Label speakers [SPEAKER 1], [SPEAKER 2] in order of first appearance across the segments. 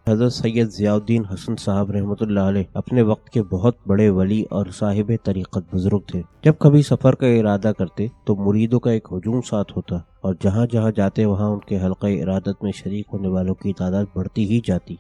[SPEAKER 1] حضرت سید ضیاء الدین حسن صاحب رحمۃ اللہ علیہ اپنے وقت کے بہت بڑے ولی اور صاحب طریقت بزرگ تھے۔ جب کبھی سفر کا ارادہ کرتے تو مریدوں کا ایک ہجوم ساتھ ہوتا اور جہاں جہاں جاتے وہاں ان کے حلقہ ارادت میں شریک ہونے والوں کی تعداد بڑھتی ہی جاتی۔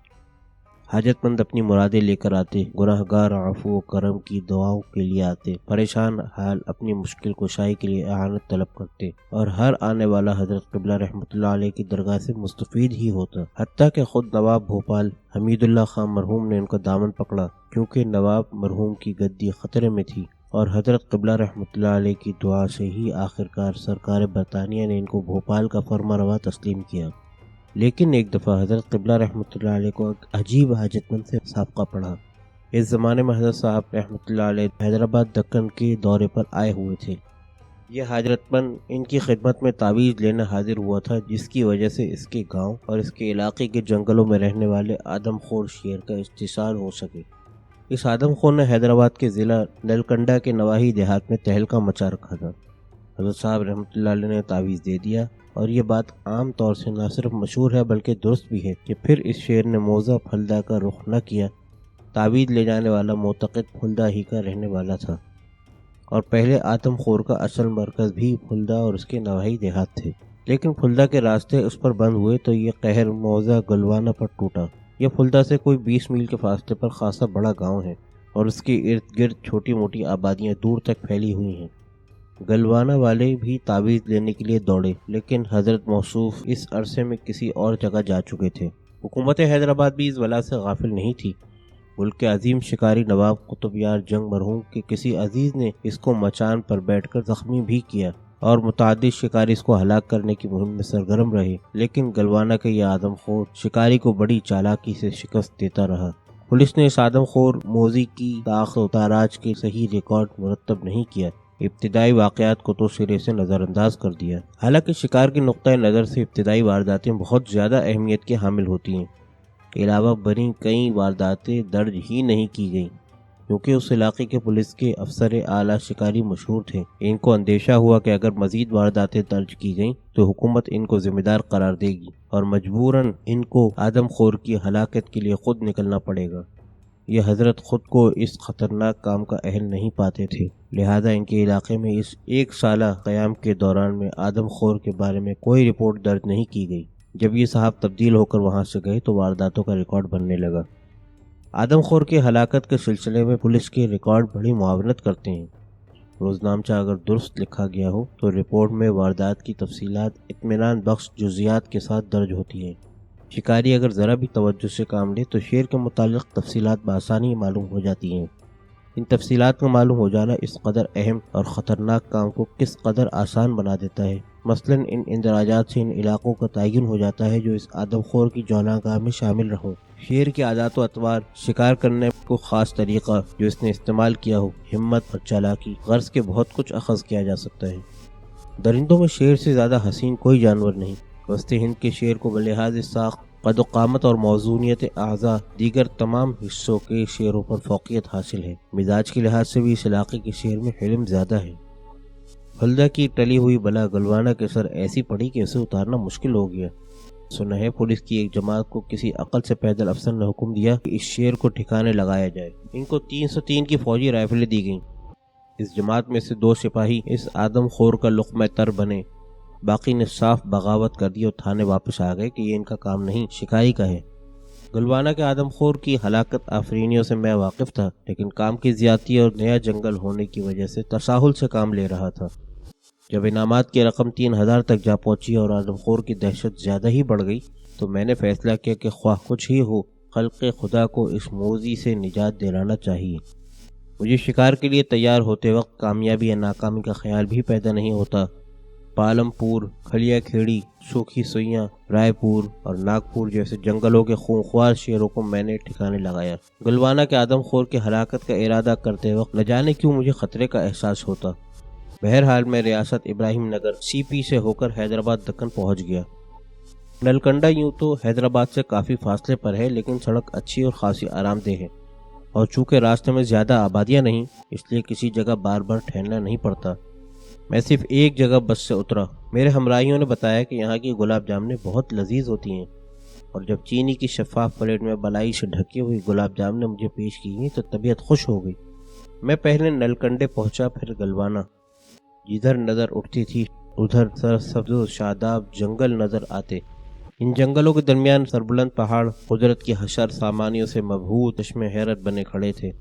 [SPEAKER 1] حاجت مند اپنی مرادیں لے کر آتے، گناہگار عفو و کرم کی دعاؤں کے لیے آتے، پریشان حال اپنی مشکل کشائی کے لیے اعانت طلب کرتے، اور ہر آنے والا حضرت قبلہ رحمۃ اللہ علیہ کی درگاہ سے مستفید ہی ہوتا۔ حتیٰ کہ خود نواب بھوپال حمید اللہ خان مرحوم نے ان کا دامن پکڑا، کیونکہ نواب مرحوم کی گدی خطرے میں تھی، اور حضرت قبلہ رحمۃ اللہ علیہ کی دعا سے ہی آخرکار سرکار برطانیہ نے ان کو بھوپال کا فرما روا تسلیم کیا۔ لیکن ایک دفعہ حضرت قبلہ رحمۃ اللہ علیہ کو ایک عجیب حاجت مند سے سابقہ پڑھا۔ اس زمانے میں حضرت صاحب رحمۃ اللہ علیہ حیدرآباد دکن کے دورے پر آئے ہوئے تھے۔ یہ حاجت مند ان کی خدمت میں تعویذ لینے حاضر ہوا تھا، جس کی وجہ سے اس کے گاؤں اور اس کے علاقے کے جنگلوں میں رہنے والے آدم خور شیر کا استحصال ہو سکے۔ اس آدم خور نے حیدرآباد کے ضلع نلکنڈا کے نواحی دیہات میں تہلکہ مچا رکھا تھا۔ حضرت صاحب رحمۃ اللہ علیہ نے تعویذ دے دیا، اور یہ بات عام طور سے نہ صرف مشہور ہے بلکہ درست بھی ہے کہ پھر اس شیر نے موزہ پھلدا کا رخ نہ کیا۔ تعویذ لے جانے والا معتقد پھلدا ہی کا رہنے والا تھا، اور پہلے آدم خور کا اصل مرکز بھی پھلدا اور اس کے نواحی دیہات تھے۔ لیکن پھلدا کے راستے اس پر بند ہوئے تو یہ قہر موزہ گلوانہ پر ٹوٹا۔ یہ پھلدا سے کوئی 20 میل کے فاصلے پر خاصا بڑا گاؤں ہے، اور اس کے ارد گرد چھوٹی موٹی آبادیاں دور تک پھیلی ہوئی ہیں۔ گلوانہ والے بھی تعویذ لینے کے لیے دوڑے، لیکن حضرت موصوف اس عرصے میں کسی اور جگہ جا چکے تھے۔ حکومت حیدرآباد بھی اس ولا سے غافل نہیں تھی۔ ملک کے عظیم شکاری نواب قطب یار جنگ مرحوم کے کسی عزیز نے اس کو مچان پر بیٹھ کر زخمی بھی کیا، اور متعدد شکاری اس کو ہلاک کرنے کی مہم میں سرگرم رہے، لیکن گلوانہ کا یہ آدم خور شکاری کو بڑی چالاکی سے شکست دیتا رہا۔ پولیس نے اس آدم خور موذی کی تاخ و تاراج کے صحیح ریکارڈ مرتب نہیں کیا، ابتدائی واقعات کو تو سرے سے نظر انداز کر دیا۔ حالانکہ شکار کے نقطۂ نظر سے ابتدائی وارداتیں بہت زیادہ اہمیت کے حامل ہوتی ہیں۔ علاوہ بری کئی وارداتیں درج ہی نہیں کی گئیں، کیونکہ اس علاقے کے پولیس کے افسر اعلیٰ شکاری مشہور تھے۔ ان کو اندیشہ ہوا کہ اگر مزید وارداتیں درج کی گئیں تو حکومت ان کو ذمہ دار قرار دے گی، اور مجبوراً ان کو آدم خور کی ہلاکت کے لیے خود نکلنا پڑے گا۔ یہ حضرت خود کو اس خطرناک کام کا اہل نہیں پاتے تھے، لہذا ان کے علاقے میں اس 1 سالہ قیام کے دوران میں آدم خور کے بارے میں کوئی رپورٹ درج نہیں کی گئی۔ جب یہ صاحب تبدیل ہو کر وہاں سے گئے تو وارداتوں کا ریکارڈ بننے لگا۔ آدم خور کے ہلاکت کے سلسلے میں پولیس کے ریکارڈ بڑی معاونت کرتے ہیں۔ روزنامچہ اگر درست لکھا گیا ہو تو رپورٹ میں واردات کی تفصیلات اطمینان بخش جزیات کے ساتھ درج ہوتی ہیں۔ شکاری اگر ذرا بھی توجہ سے کام لے تو شیر کے متعلق تفصیلات بآسانی معلوم ہو جاتی ہیں۔ ان تفصیلات کا معلوم ہو جانا اس قدر اہم اور خطرناک کام کو کس قدر آسان بنا دیتا ہے۔ مثلاً ان اندراجات سے ان علاقوں کا تعین ہو جاتا ہے جو اس آدم خور کی جولاگاہ میں شامل رہوں۔ شیر کے عادات و اطوار، شکار کرنے کو خاص طریقہ جو اس نے استعمال کیا ہو، ہمت اور چالاکی، غرض کے بہت کچھ اخذ کیا جا سکتا ہے۔ درندوں میں شیر سے زیادہ حسین کوئی جانور نہیں۔ وسط ہند کے شیر کو بلحاظ ساخت، قد و قامت اور موزونیت اعضاء دیگر تمام حصوں کے شیروں پر فوقیت حاصل ہے۔ مزاج کے لحاظ سے بھی اس علاقے کے شیر میں حلم زیادہ ہے۔ پھلدا کی ٹلی ہوئی بلا گلوانہ کے سر ایسی پڑی کہ اسے اتارنا مشکل ہو گیا۔ سنا ہے پولیس کی ایک جماعت کو کسی عقل سے پیدل افسر نے حکم دیا کہ اس شیر کو ٹھکانے لگایا جائے۔ ان کو 303 کی فوجی رائفلیں دی گئیں۔ اس جماعت میں سے 2 سپاہی اس آدم خور کا لقمہ تر بنے، باقی نے صاف بغاوت کر دی اور تھانے واپس آ گئے کہ یہ ان کا کام نہیں، شکاری کا ہے۔ گلوانہ کے آدم خور کی ہلاکت آفرینیوں سے میں واقف تھا، لیکن کام کی زیادتی اور نیا جنگل ہونے کی وجہ سے تساہل سے کام لے رہا تھا۔ جب انعامات کی رقم 3000 تک جا پہنچی اور آدم خور کی دہشت زیادہ ہی بڑھ گئی تو میں نے فیصلہ کیا کہ خواہ کچھ ہی ہو، خلق خدا کو اس موذی سے نجات دلانا چاہیے۔ مجھے شکار کے لیے تیار ہوتے وقت کامیابی یا ناکامی کا خیال بھی پیدا نہیں ہوتا۔ پالم پور، کھلیا کھیڑی، سوکھی سوئیاں، رائے پور اور ناگپور جیسے جنگلوں کے خونخوار شیروں کو میں نے ٹھکانے لگایا۔ گلوانہ کے آدم خور کی ہلاکت کا ارادہ کرتے وقت نہ جانے کیوں مجھے خطرے کا احساس ہوتا۔ بہرحال میں ریاست ابراہیم نگر CP سے ہو کر حیدرآباد دکن پہنچ گیا۔ نلکنڈا یوں تو حیدرآباد سے کافی فاصلے پر ہے، لیکن سڑک اچھی اور خاصی آرام دہ ہے، اور چونکہ راستے میں زیادہ آبادیاں نہیں اس لیے کسی جگہ بار بار ٹھہرنا نہیں پڑتا۔ میں صرف ایک جگہ بس سے اترا میرے ہمراہیوں نے بتایا کہ یہاں کی گلاب جامنیں بہت لذیذ ہوتی ہیں، اور جب چینی کی شفاف پلیٹ میں بلائی سے ڈھکی ہوئی گلاب جامنیں مجھے پیش کی گئیں تو طبیعت خوش ہو گئی۔ میں پہلے نلکنڈے پہنچا، پھر گلوانا۔ جدھر نظر اٹھتی تھی ادھر سرسبز و شاداب جنگل نظر آتے۔ ان جنگلوں کے درمیان سربلند پہاڑ قدرت کی حشر سامانیوں سے مبہوت چشم حیرت بنے کھڑے تھے۔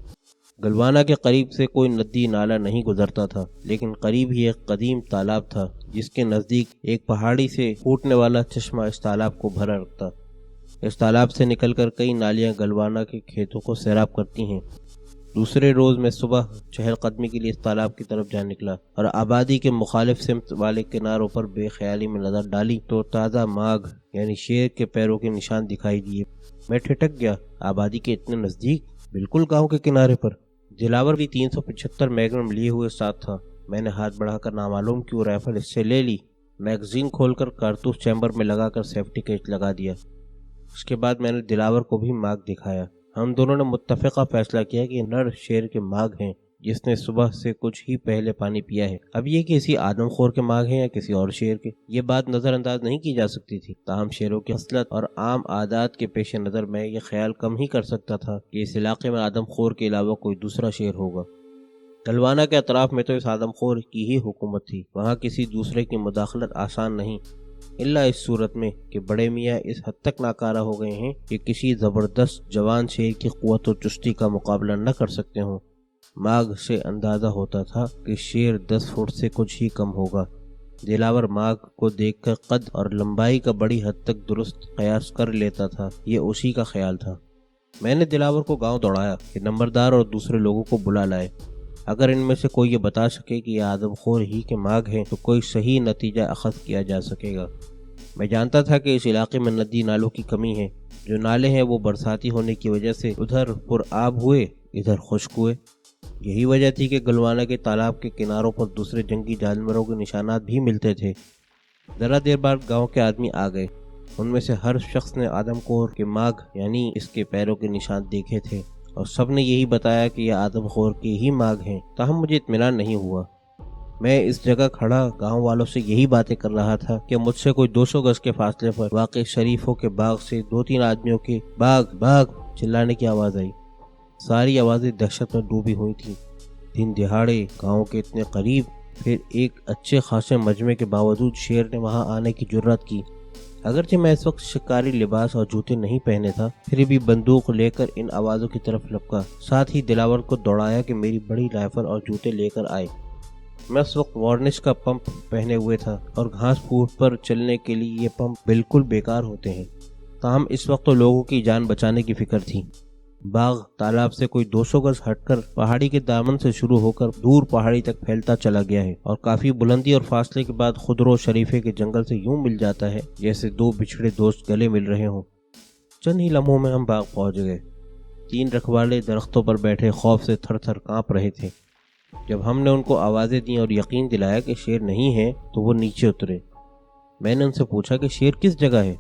[SPEAKER 1] گلوانا کے قریب سے کوئی ندی نالا نہیں گزرتا تھا، لیکن قریب ہی ایک قدیم تالاب تھا جس کے نزدیک ایک پہاڑی سے پھوٹنے والا چشمہ اس تالاب کو بھرا رکھتا۔ اس تالاب سے نکل کر کئی نالیاں گلوانا کے کھیتوں کو سیراب کرتی ہیں۔ دوسرے روز میں صبح چہل قدمی کے لیے اس تالاب کی طرف جا نکلا اور آبادی کے مخالف سمت والے کناروں پر بے خیالی میں نظر ڈالی تو تازہ ماغ یعنی شیر کے پیروں کے نشان دکھائی دیے۔ میں ٹھٹک گیا، آبادی کے اتنے نزدیک، بالکل گاؤں کے کنارے پر۔ دلاور بھی 375 میگنم لیے ہوئے ساتھ تھا۔ میں نے ہاتھ بڑھا کر نامعلوم کیوں رائفل اس سے لے لی، میگزین کھول کر کارتوس چیمبر میں لگا کر سیفٹی کیچ لگا دیا۔ اس کے بعد میں نے دلاور کو بھی ماغ دکھایا۔ ہم دونوں نے متفقہ فیصلہ کیا کہ نر شیر کے ماغ ہیں جس نے صبح سے کچھ ہی پہلے پانی پیا ہے۔ اب یہ کسی آدم خور کے ماغ ہیں یا کسی اور شیر کے، یہ بات نظر انداز نہیں کی جا سکتی تھی۔ تاہم شیروں کی خصلت اور عام عادات کے پیش نظر میں یہ خیال کم ہی کر سکتا تھا کہ اس علاقے میں آدم خور کے علاوہ کوئی دوسرا شیر ہوگا۔ گلوانا کے اطراف میں تو اس آدم خور کی ہی حکومت تھی، وہاں کسی دوسرے کی مداخلت آسان نہیں، الا اس صورت میں کہ بڑے میاں اس حد تک ناکارہ ہو گئے ہیں کہ کسی زبردست جوان شیر کی قوت و چستی کا مقابلہ نہ کر سکتے ہوں۔ ماغ سے اندازہ ہوتا تھا کہ شیر 10 فٹ سے کچھ ہی کم ہوگا۔ دلاور ماغ کو دیکھ کر قد اور لمبائی کا بڑی حد تک درست قیاس کر لیتا تھا، یہ اسی کا خیال تھا۔ میں نے دلاور کو گاؤں دوڑایا کہ نمبردار اور دوسرے لوگوں کو بلا لائے۔ اگر ان میں سے کوئی یہ بتا سکے کہ یہ آدم خور ہی کے ماغ ہیں تو کوئی صحیح نتیجہ اخذ کیا جا سکے گا۔ میں جانتا تھا کہ اس علاقے میں ندی نالوں کی کمی ہے، جو نالے ہیں وہ برساتی ہونے کی وجہ سے ادھر پر آب ہوئے ادھر خشک ہوئے۔ یہی وجہ تھی کہ گلوانا کے تالاب کے کناروں پر دوسرے جنگی جانوروں کے نشانات بھی ملتے تھے۔ ذرا دیر بعد گاؤں کے آدمی آ گئے۔ ان میں سے ہر شخص نے آدم خور کے ماغ یعنی اس کے پیروں کے نشان دیکھے تھے اور سب نے یہی بتایا کہ یہ آدم خور کے ہی ماغ ہیں۔ تاہم مجھے اطمینان نہیں ہوا۔ میں اس جگہ کھڑا گاؤں والوں سے یہی باتیں کر رہا تھا کہ مجھ سے کوئی 200 گز کے فاصلے پر واقع شریفوں کے باغ سے 2-3 آدمیوں کے باغ باغ چلانے کی آواز آئی۔ ساری آوازیں دہشت میں ڈوبی ہوئی تھیں۔ دن دہاڑے گاؤں کے اتنے قریب، پھر ایک اچھے خاصے مجمع کے باوجود شیر نے وہاں آنے کی جرات کی۔ اگرچہ میں اس وقت شکاری لباس اور جوتے نہیں پہنے تھا، پھر بھی بندوق لے کر ان آوازوں کی طرف لپکا، ساتھ ہی دلاور کو دوڑایا کہ میری بڑی رائفل اور جوتے لے کر آئے۔ میں اس وقت وارنش کا پمپ پہنے ہوئے تھا اور گھاس پھوس پر چلنے کے لیے یہ پمپ بالکل بیکار ہوتے ہیں، تاہم اس وقت تو لوگوں کی جان بچانے کی فکر تھی۔ باغ تالاب سے کوئی 200 گز ہٹ کر پہاڑی کے دامن سے شروع ہو کر دور پہاڑی تک پھیلتا چلا گیا ہے اور کافی بلندی اور فاصلے کے بعد خضر و شریفے کے جنگل سے یوں مل جاتا ہے جیسے 2 بچھڑے دوست گلے مل رہے ہوں۔ چند ہی لمحوں میں ہم باغ پہنچ گئے۔ 3 رکھوالے درختوں پر بیٹھے خوف سے تھر تھر کانپ رہے تھے۔ جب ہم نے ان کو آوازیں دیں اور یقین دلایا کہ شیر نہیں ہے تو وہ نیچے اترے۔ میں نے ان سے پوچھا کہ شیر کس جگہ ہے۔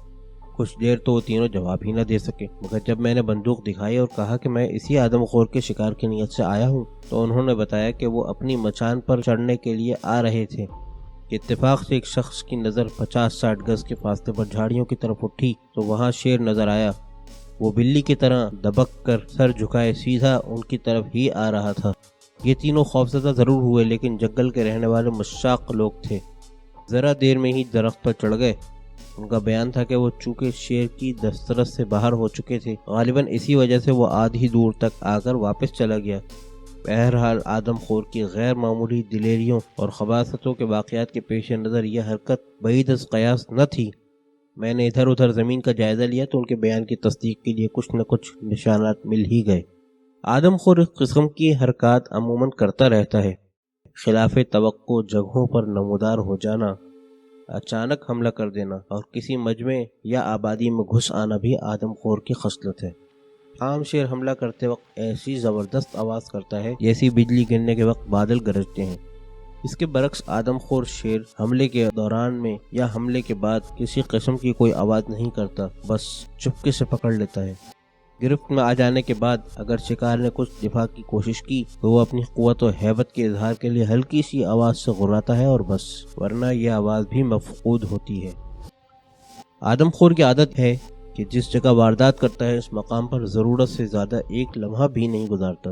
[SPEAKER 1] کچھ دیر تو وہ تینوں جواب ہی نہ دے سکے، مگر جب میں نے بندوق دکھائی اور کہا کہ میں اسی آدم خور کے شکار کی نیت سے آیا ہوں تو انہوں نے بتایا کہ وہ اپنی مچان پر چڑھنے کے لیے آ رہے تھے۔ اتفاق سے ایک شخص کی نظر 50-60 گز کے فاصلے پر جھاڑیوں کی طرف اٹھی تو وہاں شیر نظر آیا۔ وہ بلی کی طرح دبک کر سر جھکائے سیدھا ان کی طرف ہی آ رہا تھا۔ یہ تینوں خوفزدہ ضرور ہوئے لیکن جنگل کے رہنے والے مشتاق لوگ تھے۔ ذرا دیر میں ہی درخت پر چڑھ گئے۔ ان کا بیان تھا کہ وہ چونکہ شیر کی دسترس سے باہر ہو چکے تھے، غالباً اسی وجہ سے وہ آدھی دور تک آ کر واپس چلا گیا۔ بہرحال آدم خور کی غیر معمولی دلیریوں اور خباثتوں کے واقعات کے پیش نظر یہ حرکت بعید از قیاس نہ تھی۔ میں نے ادھر ادھر زمین کا جائزہ لیا تو ان کے بیان کی تصدیق کے لیے کچھ نہ کچھ نشانات مل ہی گئے۔ آدم خور اس قسم کی حرکات عموماً کرتا رہتا ہے۔ خلاف توقع جگہوں پر نمودار ہو جانا، اچانک حملہ کر دینا اور کسی مجمع یا آبادی میں گھس آنا بھی آدم خور کی خصلت ہے۔ عام شیر حملہ کرتے وقت ایسی زبردست آواز کرتا ہے جیسی بجلی گرنے کے وقت بادل گرجتے ہیں۔ اس کے برعکس آدم خور شیر حملے کے دوران میں یا حملے کے بعد کسی قسم کی کوئی آواز نہیں کرتا، بس چپکے سے پکڑ لیتا ہے۔ گرفت میں آ جانے کے بعد اگر شکار نے کچھ دفاع کی کوشش کی تو وہ اپنی قوت و ہیبت کے اظہار کے لیے ہلکی سی آواز سے غراتا ہے اور بس، ورنہ یہ آواز بھی مفقود ہوتی ہے۔ آدم خور کی عادت ہے کہ جس جگہ واردات کرتا ہے اس مقام پر ضرورت سے زیادہ ایک لمحہ بھی نہیں گزارتا۔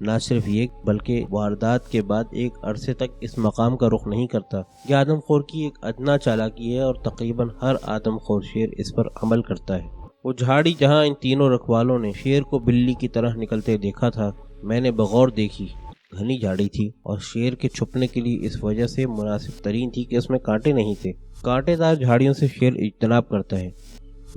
[SPEAKER 1] نہ صرف یہ بلکہ واردات کے بعد ایک عرصے تک اس مقام کا رخ نہیں کرتا۔ یہ آدم خور کی ایک ادنا چالاکی ہے اور تقریباً ہر آدم خور شیر اس پر عمل کرتا ہے۔ وہ جھاڑی جہاں ان تینوں رکھوالوں نے شیر کو بلی کی طرح نکلتے دیکھا تھا، میں نے بغور دیکھی۔ گھنی جھاڑی تھی اور شیر کے چھپنے کے لیے اس وجہ سے مناسب ترین تھی کہ اس میں کانٹے نہیں تھے۔ کانٹے دار جھاڑیوں سے شیر اجتناب کرتا ہے۔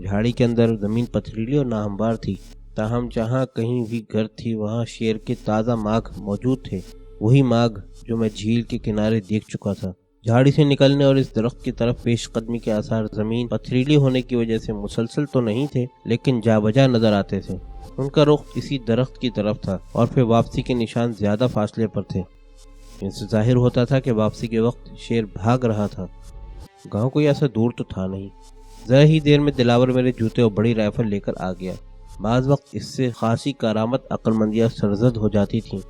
[SPEAKER 1] جھاڑی کے اندر زمین پتھریلی اور ناہموار تھی، تاہم جہاں کہیں بھی گرد تھی وہاں شیر کے تازہ ماغ موجود تھے، وہی ماغ جو میں جھیل کے کنارے دیکھ چکا تھا۔ جھاڑی سے نکلنے اور اس درخت کی طرف پیش قدمی کے آثار زمین پتھریلی ہونے کی وجہ سے مسلسل تو نہیں تھے لیکن جا بجا نظر آتے تھے۔ ان کا رخ اسی درخت کی طرف تھا اور پھر واپسی کے نشان زیادہ فاصلے پر تھے۔ ان سے ظاہر ہوتا تھا کہ واپسی کے وقت شیر بھاگ رہا تھا۔ گاؤں کوئی ایسا دور تو تھا نہیں۔ ذرا ہی دیر میں دلاور میرے جوتے اور بڑی رائفل لے کر آ گیا۔ بعض وقت اس سے خاصی کارآمد عقلمندیاں سرزد ہو جاتی تھیں۔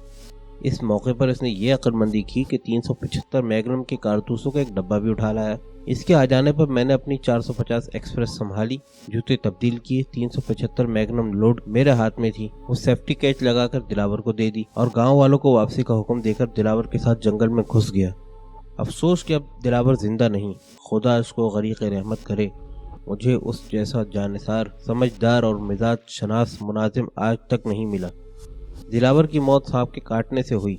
[SPEAKER 1] اس موقع پر اس نے یہ عقلمندی کی کہ 375 میگنم کے کارتوسوں کا ایک ڈبہ بھی اٹھا لایا۔ اس کے آ جانے پر میں نے اپنی 450 ایکسپریس سنبھالی، جوتے تبدیل کیے، 375 میگنم لوڈ میرے ہاتھ میں تھی، وہ سیفٹی کیچ لگا کر دلاور کو دے دی اور گاؤں والوں کو واپسی کا حکم دے کر دلاور کے ساتھ جنگل میں گھس گیا۔ افسوس کہ اب دلاور زندہ نہیں، خدا اس کو غریق رحمت کرے۔ مجھے اس جیسا جانثار، سمجھدار اور مزاج شناس مناظم آج تک نہیں ملا۔ دلاور کی موت سانپ کے کاٹنے سے ہوئی،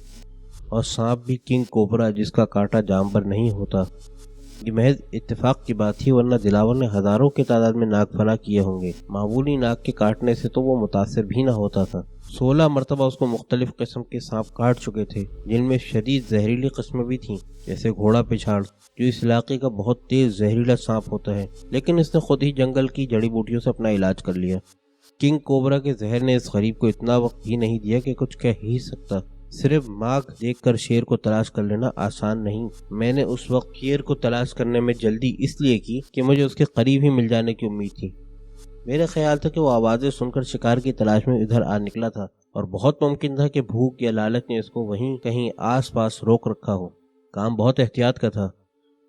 [SPEAKER 1] اور سانپ بھی کنگ کوبرا جس کا کاٹا جانبر نہیں ہوتا۔ یہ محض اتفاق کی بات تھی، ورنہ دلاور نے ہزاروں کی تعداد میں ناگ فنا کیے ہوں گے۔ معمولی ناگ کے کاٹنے سے تو وہ متاثر بھی نہ ہوتا تھا۔ 16 مرتبہ اس کو مختلف قسم کے سانپ کاٹ چکے تھے، جن میں شدید زہریلی قسمیں بھی تھیں، جیسے گھوڑا پچھاڑ جو اس علاقے کا بہت تیز زہریلا سانپ ہوتا ہے، لیکن اس نے خود ہی جنگل کی جڑی بوٹیوں سے اپنا علاج کر لیا۔ کنگ کوبرا کے زہر نے اس غریب کو اتنا وقت بھی نہیں دیا کہ کچھ کہہ ہی سکتا۔ صرف ماغ دیکھ کر شیر کو تلاش کر لینا آسان نہیں۔ میں نے اس وقت شیر کو تلاش کرنے میں جلدی اس لیے کی کہ مجھے اس کے قریب ہی مل جانے کی امید تھی۔ میرے خیال تھا کہ وہ آوازیں سن کر شکار کی تلاش میں ادھر آ نکلا تھا، اور بہت ممکن تھا کہ بھوک یا لالچ نے اس کو وہیں کہیں آس پاس روک رکھا ہو۔ کام بہت احتیاط کا تھا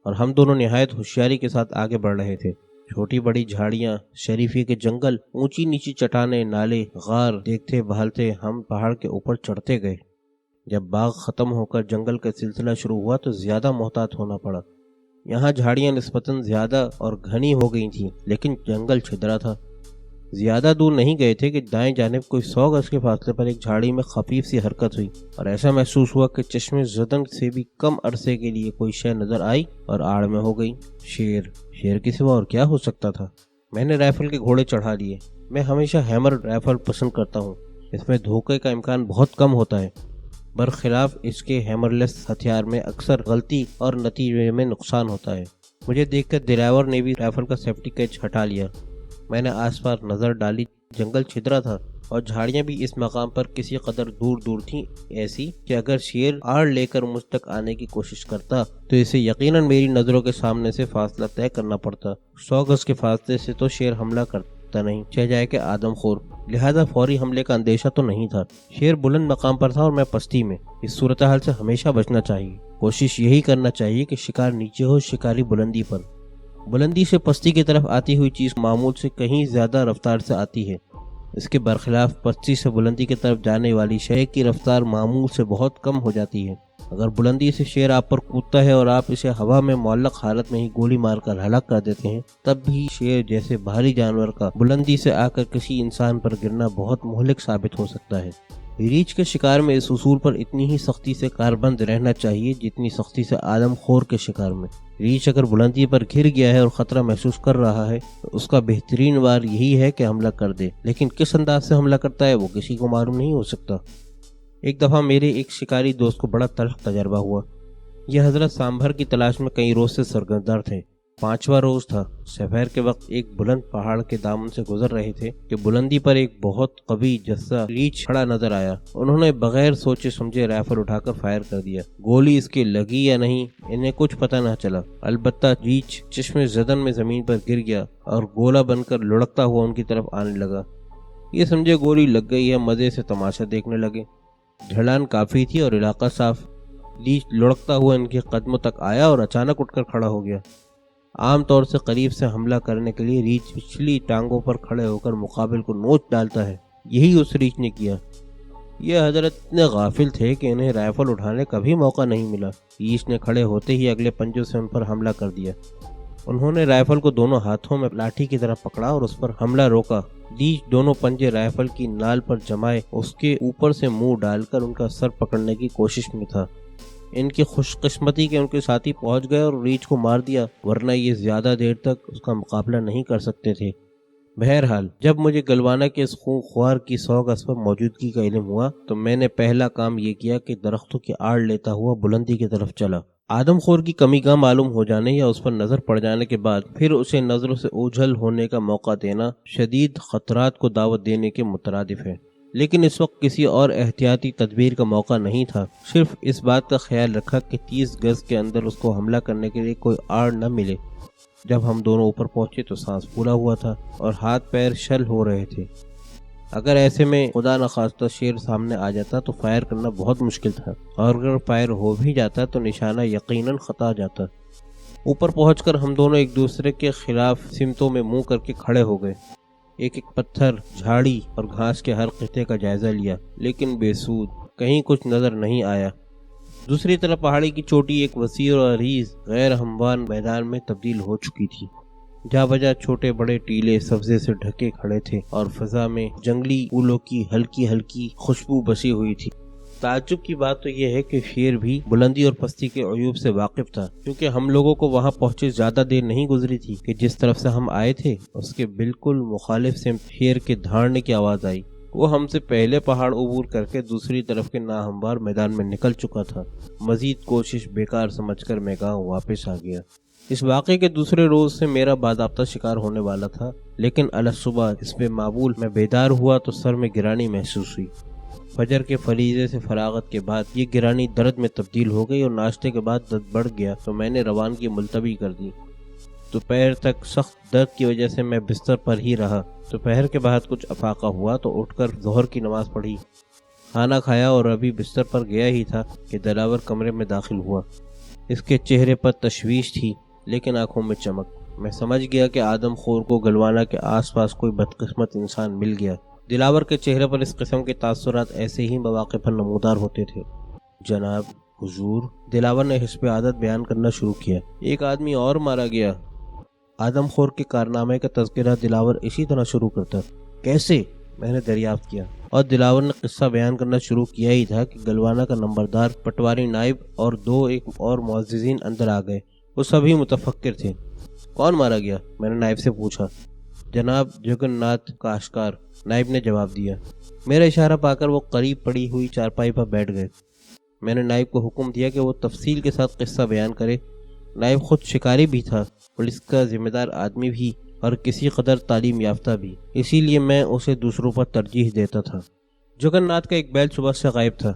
[SPEAKER 1] اور ہم دونوں نہایت ہوشیاری کے ساتھ آگے بڑھ رہے تھے۔ چھوٹی بڑی جھاڑیاں، شریفی کے جنگل، اونچی نیچی چٹانیں، نالے، غار دیکھتے بہالتے ہم پہاڑ کے اوپر چڑھتے گئے۔ جب باغ ختم ہو کر جنگل کا سلسلہ شروع ہوا تو زیادہ محتاط ہونا پڑا۔ یہاں جھاڑیاں نسبتاً زیادہ اور گھنی ہو گئی تھیں، لیکن جنگل چھدرا تھا۔ زیادہ دور نہیں گئے تھے کہ دائیں جانب کوئی 100 گز کے فاصلے پر ایک جھاڑی میں خفیف سی حرکت ہوئی، اور ایسا محسوس ہوا کہ چشم زدن سے بھی کم عرصے کے لیے کوئی شے نظر آئی اور آڑ میں ہو گئی۔ شیر کے سوا اور کیا ہو سکتا تھا؟ میں نے رائفل کے گھوڑے چڑھا لیے۔ میں ہمیشہ ہیمر رائفل پسند کرتا ہوں، اس میں دھوکے کا امکان بہت کم ہوتا ہے، برخلاف اس کے ہیمر لیس ہتھیار میں اکثر غلطی اور نتیجے میں نقصان ہوتا ہے۔ مجھے دیکھ کر دلاور نے بھی رائفل کا سیفٹی کیچ ہٹا لیا۔ میں نے آس پاس نظر ڈالی، جنگل چھدرا تھا اور جھاڑیاں بھی اس مقام پر کسی قدر دور دور تھیں، ایسی کہ اگر شیر آڑ لے کر مجھ تک آنے کی کوشش کرتا تو اسے یقیناً میری نظروں کے سامنے سے فاصلہ طے کرنا پڑتا۔ 100 گز کے فاصلے سے تو شیر حملہ کرتا نہیں، چاہے جائے کہ آدم خور، لہذا فوری حملے کا اندیشہ تو نہیں تھا۔ شیر بلند مقام پر تھا اور میں پستی میں۔ اس صورتحال سے ہمیشہ بچنا چاہیے، کوشش یہی کرنا چاہیے کہ شکار نیچے ہو، شکاری بلندی پر۔ بلندی سے پستی کی طرف آتی ہوئی چیز معمول سے کہیں زیادہ رفتار سے آتی ہے، اس کے برخلاف پستی سے بلندی کی طرف جانے والی شے کی رفتار معمول سے بہت کم ہو جاتی ہے۔ اگر بلندی سے شیر آپ پر کودتا ہے اور آپ اسے ہوا میں معلق حالت میں ہی گولی مار کر ہلاک کر دیتے ہیں، تب بھی شیر جیسے بھاری جانور کا بلندی سے آ کر کسی انسان پر گرنا بہت مہلک ثابت ہو سکتا ہے۔ ریچھ کے شکار میں اس اصول پر اتنی ہی سختی سے کاربند رہنا چاہیے جتنی سختی سے آدم خور کے شکار میں۔ ریچھ اگر بلندی پر گر گیا ہے اور خطرہ محسوس کر رہا ہے تو اس کا بہترین وار یہی ہے کہ حملہ کر دے، لیکن کس انداز سے حملہ کرتا ہے وہ کسی کو معلوم نہیں ہو سکتا۔ ایک دفعہ میرے ایک شکاری دوست کو بڑا تلخ تجربہ ہوا۔ یہ حضرت سانبھر کی تلاش میں کئی روز سے سرگرداں تھے۔ 5واں روز تھا۔ سفیر کے وقت ایک بلند پہاڑ کے دامن سے گزر رہے تھے کہ بلندی پر ایک بہت قوی جثہ ریچھ کھڑا نظر آیا۔ انہوں نے بغیر سوچے سمجھے رائفل اٹھا کر فائر کر دیا۔ گولی اس کی لگی یا نہیں انہیں کچھ پتہ نہ چلا، البتہ ریچھ چشم زدن میں زمین پر گر گیا اور گولا بن کر لڑکتا ہوا ان کی طرف آنے لگا۔ یہ سمجھے گولی لگ گئی ہے، مزے سے تماشا دیکھنے لگے۔ ڈھلان کافی تھی اور علاقہ صاف۔ لیچ لڑکتا ہوا ان کے قدموں تک آیا اور اچانک اٹھ کر کھڑا ہو گیا۔ عام طور سے قریب سے حملہ کرنے کے لیے ریچھ پچھلی ٹانگوں پر کھڑے ہو کر مقابل کو نوچ ڈالتا ہے، یہی اس ریچھ نے کیا۔ یہ حضرت اتنے غافل تھے کہ انہیں رائفل اٹھانے کا بھی موقع نہیں ملا۔ ریچھ نے کھڑے ہوتے ہی اگلے پنجوں سے ان پر حملہ کر دیا۔ انہوں نے رائفل کو دونوں ہاتھوں میں لاٹھی کی طرح پکڑا اور اس پر حملہ روکا۔ لیچ دونوں پنجے رائفل کی نال پر جمائے اس کے اوپر سے منہ ڈال کر ان کا سر پکڑنے کی کوشش میں تھا۔ ان کی خوش قسمتی کہ ان کے ساتھی پہنچ گئے اور ریچھ کو مار دیا، ورنہ یہ زیادہ دیر تک اس کا مقابلہ نہیں کر سکتے تھے۔ بہرحال جب مجھے گلوانا کے اس خون خوار کی 100 گز پر موجودگی کا علم ہوا تو میں نے پہلا کام یہ کیا کہ درختوں کی آڑ لیتا ہوا بلندی کی طرف چلا۔ آدم خور کی کمی کا معلوم ہو جانے یا اس پر نظر پڑ جانے کے بعد پھر اسے نظروں سے اوجھل ہونے کا موقع دینا شدید خطرات کو دعوت دینے کے مترادف ہے، لیکن اس وقت کسی اور احتیاطی تدبیر کا موقع نہیں تھا۔ صرف اس بات کا خیال رکھا کہ 30 گز کے اندر اس کو حملہ کرنے کے لیے کوئی آڑ نہ ملے۔ جب ہم دونوں اوپر پہنچے تو سانس پھولا ہوا تھا اور ہاتھ پیر شل ہو رہے تھے۔ اگر ایسے میں خدا نخواستہ شیر سامنے آ جاتا تو فائر کرنا بہت مشکل تھا، اور اگر فائر ہو بھی جاتا تو نشانہ یقیناً خطا جاتا۔ اوپر پہنچ کر ہم دونوں ایک دوسرے کے خلاف سمتوں میں منہ کر کے کھڑے ہو گئے۔ ایک ایک پتھر، جھاڑی اور گھاس کے ہر خطے کا جائزہ لیا، لیکن بے سود، کہیں کچھ نظر نہیں آیا۔ دوسری طرف پہاڑی کی چوٹی ایک وسیع اور عریض غیر ہموار میدان میں تبدیل ہو چکی تھی۔ جا بجا چھوٹے بڑے ٹیلے سبزے سے ڈھکے کھڑے تھے اور فضا میں جنگلی پھولوں کی ہلکی ہلکی خوشبو بسی ہوئی تھی۔ تعجب کی بات تو یہ ہے کہ شیر بھی بلندی اور پستی کے عیوب سے واقف تھا، کیونکہ ہم لوگوں کو وہاں پہنچے زیادہ دیر نہیں گزری تھی کہ جس طرف سے ہم آئے تھے اس کے بالکل مخالف سمت شیر کے دھاڑنے کی آواز آئی۔ وہ ہم سے پہلے پہاڑ عبور کر کے دوسری طرف کے ناہموار میدان میں نکل چکا تھا۔ مزید کوشش بیکار سمجھ کر میں گاؤں واپس آ گیا۔ اس واقعے کے دوسرے روز سے میرا باضابطہ شکار ہونے والا تھا، لیکن الصبح اس پہ معمول میں بیدار ہوا تو سر میں گرانی محسوس ہوئی۔ فجر کے فریضے سے فراغت کے بعد یہ گرانی درد میں تبدیل ہو گئی اور ناشتے کے بعد درد بڑھ گیا تو میں نے روانگی ملتوی کر دی۔ دوپہر تک سخت درد کی وجہ سے میں بستر پر ہی رہا۔ دوپہر کے بعد کچھ افاقہ ہوا تو اٹھ کر ظہر کی نماز پڑھی، کھانا کھایا اور ابھی بستر پر گیا ہی تھا کہ دلاور کمرے میں داخل ہوا۔ اس کے چہرے پر تشویش تھی لیکن آنکھوں میں چمک۔ میں سمجھ گیا کہ آدم خور کو گلوانا کے آس پاس کوئی بدقسمت انسان مل گیا۔ دلاور کے چہرے پر اس قسم کے تاثرات ایسے ہی مواقع پر نمودار ہوتے تھے۔ جناب حضور، دلاور نے حسب عادت بیان کرنا شروع کیا، ایک آدمی اور مارا گیا۔ آدم خور کے کارنامے کا تذکرہ دلاور اسی طرح شروع کرتا۔ کیسے؟ میں نے دریافت کیا، اور دلاور نے قصہ بیان کرنا شروع کیا ہی تھا کہ گلوانا کا نمبردار، پٹواری نائب اور ایک اور معززین اندر آ گئے۔ وہ سبھی متفکر تھے۔ کون مارا گیا؟ میں نے نائب سے پوچھا۔ جناب جگن ناتھ کاشکار، نائب نے جواب دیا۔ میرا اشارہ پا کر وہ قریب پڑی ہوئی چارپائی پر بیٹھ گئے۔ میں نے نائب کو حکم دیا کہ وہ تفصیل کے ساتھ قصہ بیان کرے۔ نائب خود شکاری بھی تھا، پولیس کا ذمہ دار آدمی بھی اور کسی قدر تعلیم یافتہ بھی، اسی لیے میں اسے دوسروں پر ترجیح دیتا تھا۔ جگن ناتھ کا ایک بیل صبح سے غائب تھا۔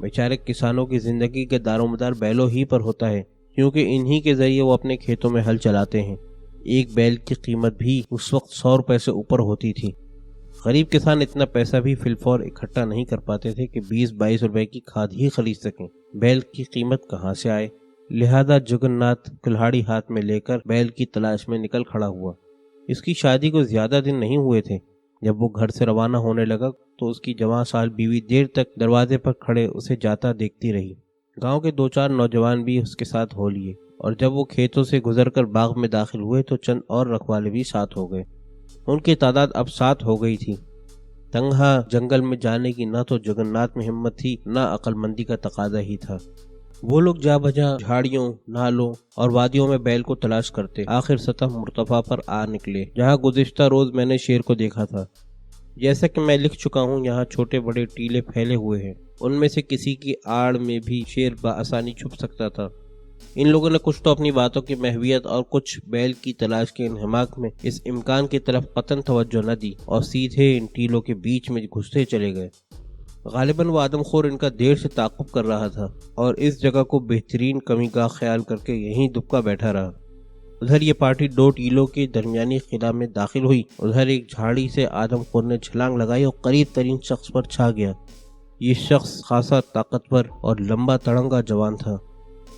[SPEAKER 1] بیچارے کسانوں کی زندگی کے دار و مدار بیلوں ہی پر ہوتا ہے، کیونکہ انہی کے ذریعے وہ اپنے کھیتوں میں ہل چلاتے ہیں۔ ایک بیل کی قیمت بھی اس وقت 100 روپے سے اوپر ہوتی تھی۔ غریب کسان اتنا پیسہ بھی فی الفور اکٹھا نہیں کر پاتے تھے کہ 20-22 روپے کی کھاد ہی خرید سکیں۔ بیل کی قیمت کہاں سے آئے؟ لہذا جگن ناتھ کلہاڑی ہاتھ میں لے کر بیل کی تلاش میں نکل کھڑا ہوا۔ اس کی شادی کو زیادہ دن نہیں ہوئے تھے۔ جب وہ گھر سے روانہ ہونے لگا تو اس کی جوان سال بیوی دیر تک دروازے پر کھڑے اسے جاتا دیکھتی رہی۔ گاؤں کے 2-4 نوجوان بھی اس کے ساتھ ہو لیے، اور جب وہ کھیتوں سے گزر کر باغ میں داخل ہوئے تو چند اور رکھوالے بھی ساتھ ہو گئے۔ ان کی تعداد اب 7 ہو گئی تھی۔ تنہا جنگل میں جانے کی نہ تو جگن ناتھ میں ہمت تھی، نہ عقل مندی کا تقاضا ہی تھا۔ وہ لوگ جا بجا جھاڑیوں، نالوں اور وادیوں میں بیل کو تلاش کرتے آخر سطح مرتفع پر آ نکلے، جہاں گزشتہ روز میں نے شیر کو دیکھا تھا۔ جیسا کہ میں لکھ چکا ہوں، یہاں چھوٹے بڑے ٹیلے پھیلے ہوئے ہیں، ان میں سے کسی کی آڑ میں بھی شیر بآسانی چھپ سکتا تھا۔ ان لوگوں نے کچھ تو اپنی باتوں کی محویت اور کچھ بیل کی تلاش کے انہماک میں اس امکان کی طرف قطعاً توجہ نہ دی اور سیدھے ان ٹیلوں کے بیچ میں گھستے چلے گئے۔ غالباً وہ آدم خور ان کا دیر سے تعاقب کر رہا تھا اور اس جگہ کو بہترین کمی کا خیال کر کے یہیں دبکا بیٹھا رہا۔ ادھر یہ پارٹی 2 ٹیلوں کے درمیانی خلا میں داخل ہوئی. ادھر ایک جھاڑی سے آدم خور نے چھلانگ لگائی اور قریب ترین شخص پر چھا گیا. یہ شخص خاصا طاقتور اور لمبا تڑنگا جوان تھا.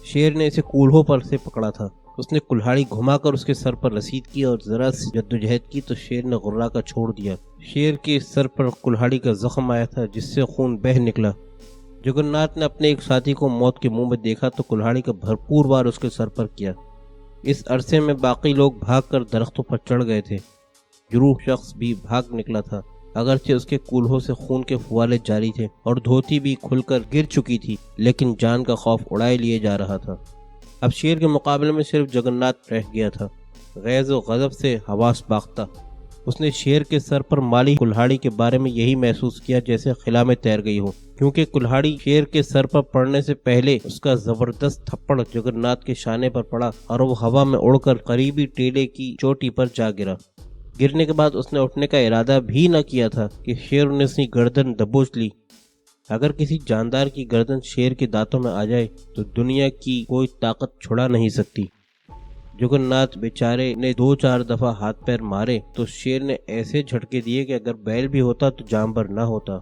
[SPEAKER 1] شیر نے اسے کولہوں پر سے پکڑا تھا. اس نے کلہاڑی گھما کر اس کے سر پر رسید کی اور ذرا سی جدوجہد کی تو شیر نے غرا کر چھوڑ دیا. شیر کے سر پر کلہاڑی کا زخم آیا تھا جس سے خون بہہ نکلا. جگن ناتھ نے اپنے ایک ساتھی کو موت کے منہ میں دیکھا تو کلہاڑی کا بھرپور وار اس کے سر پر کیا. اس عرصے میں باقی لوگ بھاگ کر درختوں پر چڑھ گئے تھے. جروح شخص بھی بھاگ نکلا تھا، اگرچہ اس کے کولہوں سے خون کے فوالے جاری تھے اور دھوتی بھی کھل کر گر چکی تھی، لیکن جان کا خوف اڑائے لیے جا رہا تھا. اب شیر کے مقابلے میں صرف جگن ناتھ رہ گیا تھا، غیظ و غضب سے حواس باختہ. اس نے شیر کے سر پر مالی کلہاڑی کے بارے میں یہی محسوس کیا جیسے خلا میں تیر گئی ہو، کیونکہ کلہاڑی شیر کے سر پر پڑنے سے پہلے اس کا زبردست تھپڑ جگن ناتھ کے شانے پر پڑا اور وہ ہوا میں اڑ کر قریبی ٹیلے کی چوٹی پر جا گرا. گرنے کے بعد اس نے اٹھنے کا ارادہ بھی نہ کیا تھا کہ شیر نے اپنی گردن دبوچ لی. اگر کسی جاندار کی گردن شیر کے دانتوں میں آ جائے تو دنیا کی کوئی طاقت چھڑا نہیں سکتی. جگن ناتھ بیچارے نے 2-4 دفعہ ہاتھ پیر مارے تو شیر نے ایسے جھٹکے دیے کہ اگر بیل بھی ہوتا تو جانبر نہ ہوتا.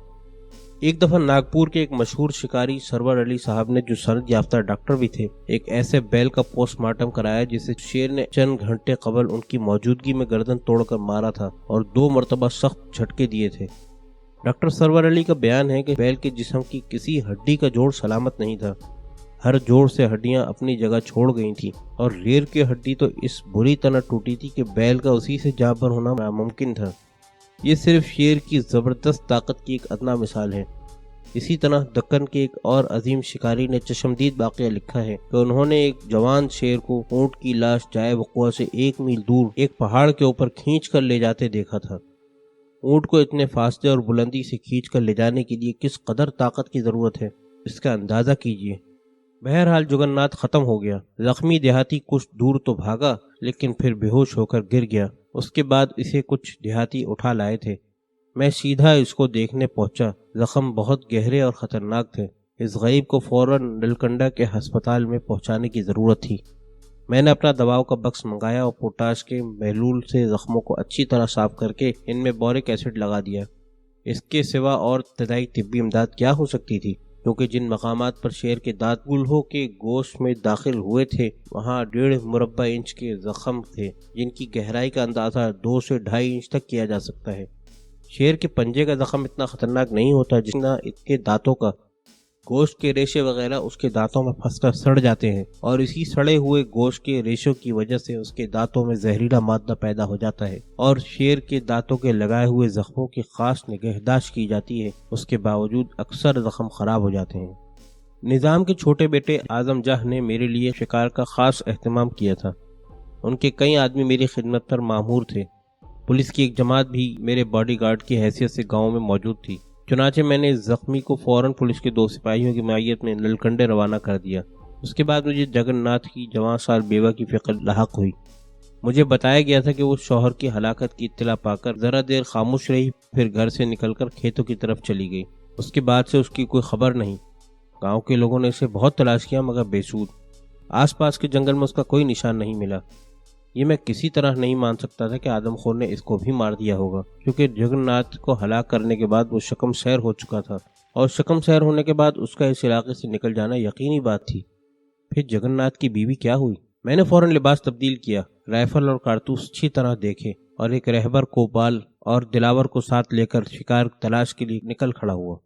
[SPEAKER 1] ایک دفعہ ناگپور کے ایک مشہور شکاری سرور علی صاحب نے، جو سند یافتہ ڈاکٹر بھی تھے، ایک ایسے بیل کا پوسٹ مارٹم کرایا جسے شیر نے چند گھنٹے قبل ان کی موجودگی میں گردن توڑ کر مارا تھا اور 2 مرتبہ سخت جھٹکے دیے تھے. ڈاکٹر سرور علی کا بیان ہے کہ بیل کے جسم کی کسی ہڈی کا جوڑ سلامت نہیں تھا. ہر جوڑ سے ہڈیاں اپنی جگہ چھوڑ گئی تھیں اور ریڑھ کی ہڈی تو اس بری طرح ٹوٹی تھی کہ بیل کا اسی سے جاں پر ہونا ناممکن تھا. یہ صرف شیر کی زبردست طاقت کی ایک ادنا مثال ہے. اسی طرح دکن کے ایک اور عظیم شکاری نے چشمدید واقعہ لکھا ہے کہ انہوں نے ایک جوان شیر کو اونٹ کی لاش جائے وقوع سے 1 میل دور ایک پہاڑ کے اوپر کھینچ کر لے جاتے دیکھا تھا. اونٹ کو اتنے فاصلے اور بلندی سے کھینچ کر لے جانے کے لیے کس قدر طاقت کی ضرورت ہے، اس کا اندازہ کیجیے. بہرحال جگن ناتھ ختم ہو گیا. زخمی دیہاتی کچھ دور تو بھاگا لیکن پھر بے ہوش ہو کر گر گیا. اس کے بعد اسے کچھ دیہاتی اٹھا لائے تھے. میں سیدھا اس کو دیکھنے پہنچا. زخم بہت گہرے اور خطرناک تھے. اس غریب کو فوراً نلکنڈا کے ہسپتال میں پہنچانے کی ضرورت تھی. میں نے اپنا دواؤں کا بکس منگایا اور پوٹاش کے محلول سے زخموں کو اچھی طرح صاف کر کے ان میں بورک ایسڈ لگا دیا. اس کے سوا اور ابتدائی طبی امداد کیا ہو سکتی تھی، کیونکہ جن مقامات پر شیر کے دانت کولہوں کے گوشت میں داخل ہوئے تھے وہاں 1.5 مربع انچ کے زخم تھے، جن کی گہرائی کا اندازہ 2 سے 2.5 انچ تک کیا جا سکتا ہے. شیر کے پنجے کا زخم اتنا خطرناک نہیں ہوتا جتنا اس کے دانتوں کا. گوشت کے ریشے وغیرہ اس کے دانتوں میں پھنس کر سڑ جاتے ہیں اور اسی سڑے ہوئے گوشت کے ریشوں کی وجہ سے اس کے دانتوں میں زہریلا مادہ پیدا ہو جاتا ہے اور شیر کے دانتوں کے لگائے ہوئے زخموں کی خاص نگہداشت کی جاتی ہے. اس کے باوجود اکثر زخم خراب ہو جاتے ہیں. نظام کے چھوٹے بیٹے اعظم جاہ نے میرے لیے شکار کا خاص اہتمام کیا تھا. ان کے کئی آدمی میری خدمت پر مامور تھے. پولیس کی ایک جماعت بھی میرے باڈی گارڈ کی حیثیت سے گاؤں میں موجود تھی. چنانچہ میں نے زخمی کو فوراً پولیس کے 2 سپاہیوں کی معیت میں نلکنڈے روانہ کر دیا. اس کے بعد مجھے جگن ناتھ کی جوان سال بیوہ کی فکر لاحق ہوئی. مجھے بتایا گیا تھا کہ وہ شوہر کی ہلاکت کی اطلاع پا کر ذرا دیر خاموش رہی، پھر گھر سے نکل کر کھیتوں کی طرف چلی گئی. اس کے بعد سے اس کی کوئی خبر نہیں. گاؤں کے لوگوں نے اسے بہت تلاش کیا مگر بے سود. آس پاس کے جنگل میں اس کا کوئی نشان نہیں ملا. یہ میں کسی طرح نہیں مان سکتا تھا کہ آدم خور نے اس کو بھی مار دیا ہوگا، کیونکہ جگن ناتھ کو ہلاک کرنے کے بعد وہ شکم سیر ہو چکا تھا اور شکم سیر ہونے کے بعد اس کا اس علاقے سے نکل جانا یقینی بات تھی. پھر جگن ناتھ کی بیوی کیا ہوئی؟ میں نے فوراً لباس تبدیل کیا، رائفل اور کارتوس اچھی طرح دیکھے اور ایک رہبر کوپال اور دلاور کو ساتھ لے کر شکار تلاش کے لیے نکل کھڑا ہوا.